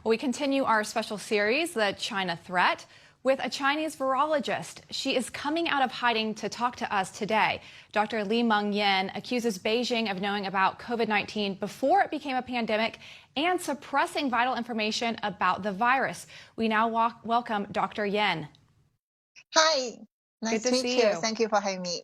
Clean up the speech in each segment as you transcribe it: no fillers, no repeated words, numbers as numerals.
We continue our special series, The China Threat, with a Chinese virologist. She is coming out of hiding to talk to us today. Dr. Li-Meng Yan accuses Beijing of knowing about COVID-19 before it became a pandemic and suppressing vital information about the virus. We now welcome Dr. Yan. Hi, nice Good to meet you. Thank you for having me.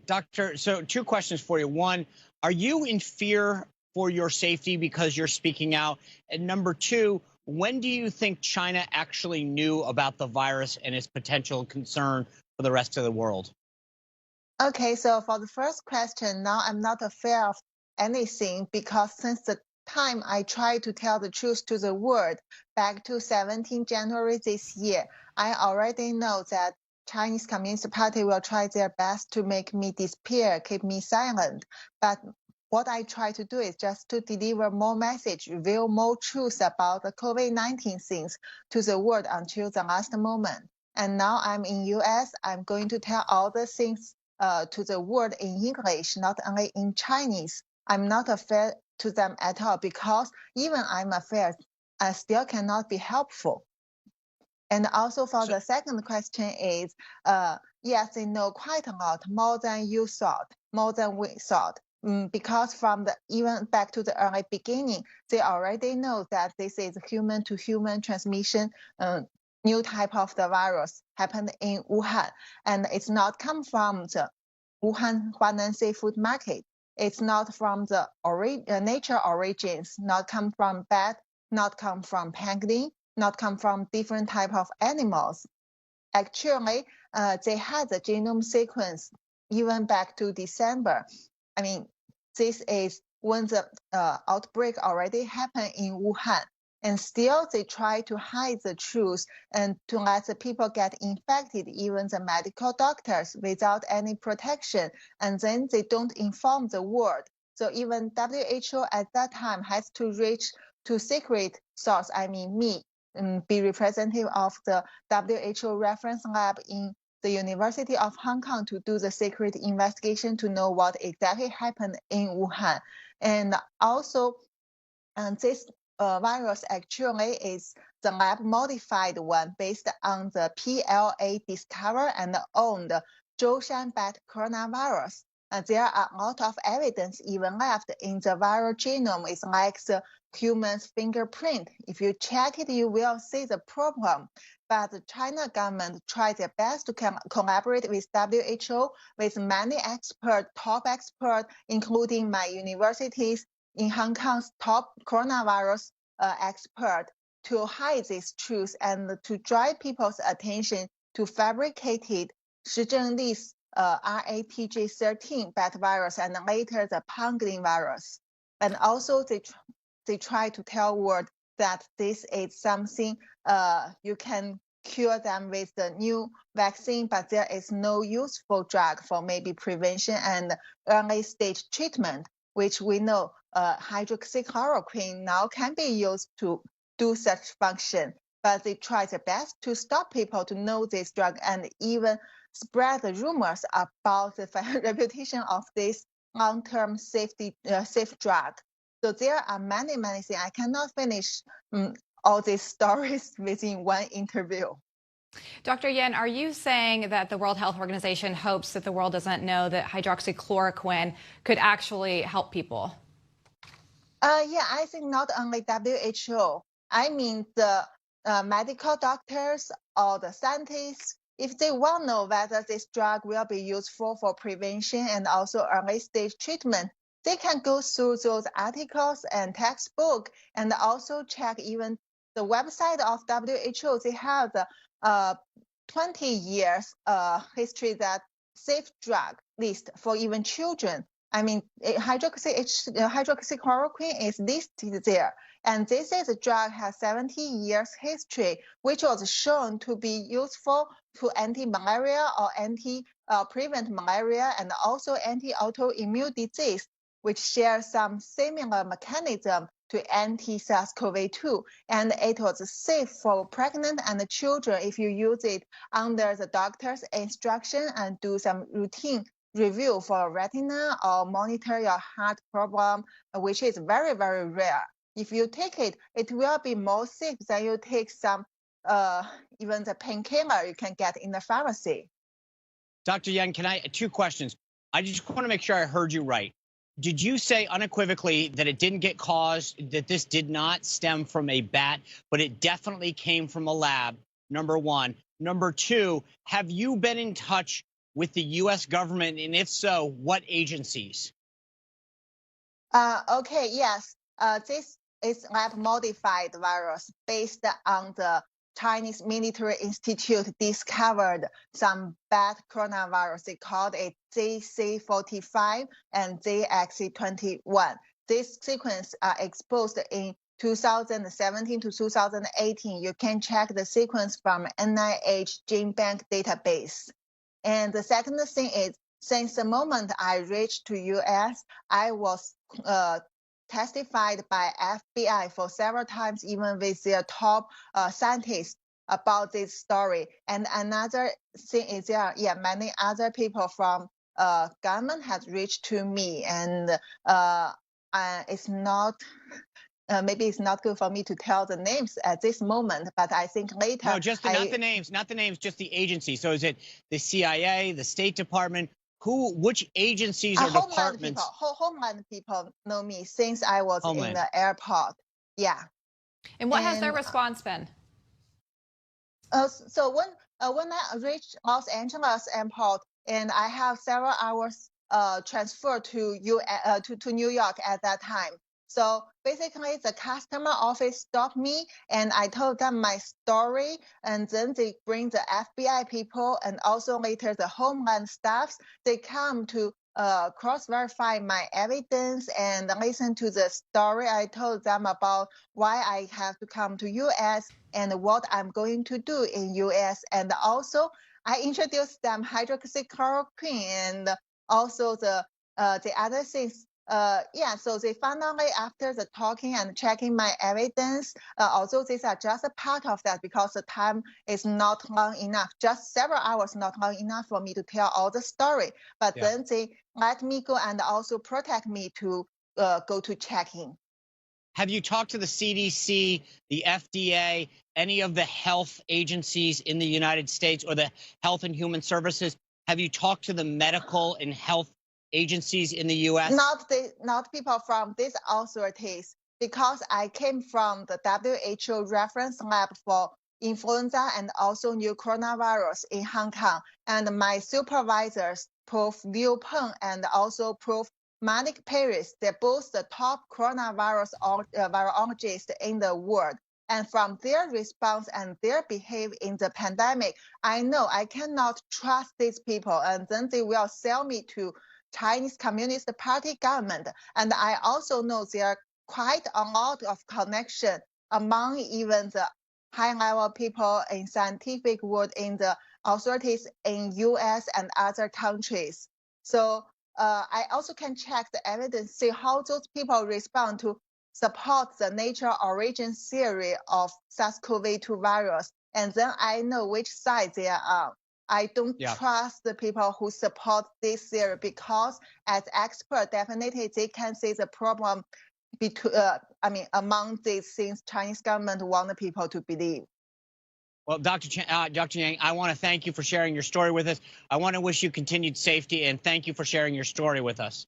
Doctor, so two questions for you. One, are you in fear for your safety because you're speaking out? And number two, when do you think China actually knew about the virus and its potential concern for the rest of the world? Okay, so for the first question, now I'm not afraid of anything because since the time I tried to tell the truth to the world back to 17 January this year, I already know that Chinese Communist Party will try their best to make me disappear, keep me silent. But what I try to do is just to deliver more message, reveal more truth about the COVID-19 things to the world until the last moment. And now I'm in US, I'm going to tell all the things to the world in English, not only in Chinese. I'm not afraid to them at all because even I'm afraid, I still cannot be helpful. And also for the second question is, yes, they know quite a lot, more than you thought, more than we thought. Because from the even back to the early beginning, they already know that this is human-to-human transmission, new type of the virus happened in Wuhan, and it's not come from the Wuhan Huanan seafood market. It's not from the nature origins, not come from bat, not come from penguin, not come from different type of animals. Actually, they had the genome sequence even back to December. I mean, this is when the outbreak already happened in Wuhan. And still, they try to hide the truth and to let the people get infected, even the medical doctors, without any protection. And then they don't inform the world. So even WHO at that time has to reach to secret source, I mean me, be representative of the WHO reference lab in the University of Hong Kong to do the secret investigation to know what exactly happened in Wuhan. And also, this virus actually is the lab modified one based on the PLA discovered and owned Zhoushan bat coronavirus. And there are a lot of evidence even left in the viral genome. It's like the human's fingerprint. If you check it, you will see the problem. But the China government tried their best to collaborate with WHO, with many experts, top experts, including my universities in Hong Kong's top coronavirus expert, to hide this truth and to drive people's attention to fabricated Shizhengli's RATG13 bat virus and later the pangolin virus. And also they try to tell world that this is something you can cure them with the new vaccine, but there is no useful drug for maybe prevention and early stage treatment, which we know hydroxychloroquine now can be used to do such function. But they try their best to stop people to know this drug and even spread the rumors about the reputation of this long-term safe drug. So there are many things. I cannot finish all these stories within one interview. Dr. Yan, are you saying that the World Health Organization hopes that the world doesn't know that hydroxychloroquine could actually help people? Yeah, I think not only WHO. I mean the medical doctors or the scientists, if they want to know whether this drug will be useful for prevention and also early stage treatment, they can go through those articles and textbook and also check even the website of WHO. They have the 20 years history that safe drug list for even children. I mean, hydroxychloroquine is listed there. And this is a drug has 70 years history, which was shown to be useful to anti-malaria or prevent malaria and also anti-autoimmune disease, which share some similar mechanism to anti-SARS-CoV-2. And it was safe for pregnant and children if you use it under the doctor's instruction and do some routine review for retina or monitor your heart problem, which is very rare. If you take it, it will be more safe than you take some, even the painkiller you can get in the pharmacy. Dr. Yan, two questions. I just want to make sure I heard you right. Did you say unequivocally that it didn't get caused, that this did not stem from a bat, but it definitely came from a lab, number one? Number two, have you been in touch with the U.S. government, and if so, what agencies? Okay, yes. This is lab-modified virus based on the Chinese Military Institute discovered some bad coronavirus. They called it JC45 and JXC21. This sequence are exposed in 2017 to 2018. You can check the sequence from NIH Gene Bank database. And the second thing is, since the moment I reached to U.S., I was testified by FBI for several times, even with their top scientists about this story. And another thing is many other people from government has reached to me, and it's not. Maybe it's not good for me to tell the names at this moment, but I think later. No, just not the names, just the agency. So is it the CIA, the State Department? Which agencies or departments? Homeland people know me since I was in the airport. Yeah. And what has their response been? So when I reached Los Angeles airport, and I have several hours transfer to New York at that time. So basically, the customer office stopped me, and I told them my story, and then they bring the FBI people and also later the Homeland staffs. They come to cross-verify my evidence and listen to the story I told them about why I have to come to U.S. and what I'm going to do in U.S. And also, I introduced them hydroxychloroquine and also the other things. So they finally, after the talking and checking my evidence, although these are just a part of that because the time is not long enough, just several hours not long enough for me to tell all the story. But then they let me go and also protect me to go to checking. Have you talked to the CDC, the FDA, any of the health agencies in the United States or the Health and Human Services? Have you talked to the medical and health agencies in the U.S.? Not people from these authorities, because I came from the WHO reference lab for influenza and also new coronavirus in Hong Kong. And my supervisors, Prof. Li-Meng and also Prof. Malik Paris, they're both the top coronavirus virologists in the world. And from their response and their behavior in the pandemic, I know I cannot trust these people, and then they will sell me to Chinese Communist Party government. And I also know there are quite a lot of connection among even the high-level people in scientific world, in the authorities in U.S. and other countries. So I also can check the evidence, see how those people respond to support the nature origin theory of SARS-CoV-2 virus. And then I know which side they are on. I don't trust the people who support this theory because, as experts, definitely they can see the problem between, among these things Chinese government want the people to believe. Well, Dr. Yang, I want to thank you for sharing your story with us. I want to wish you continued safety, and thank you for sharing your story with us.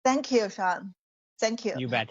Thank you, Sean. Thank you. You bet.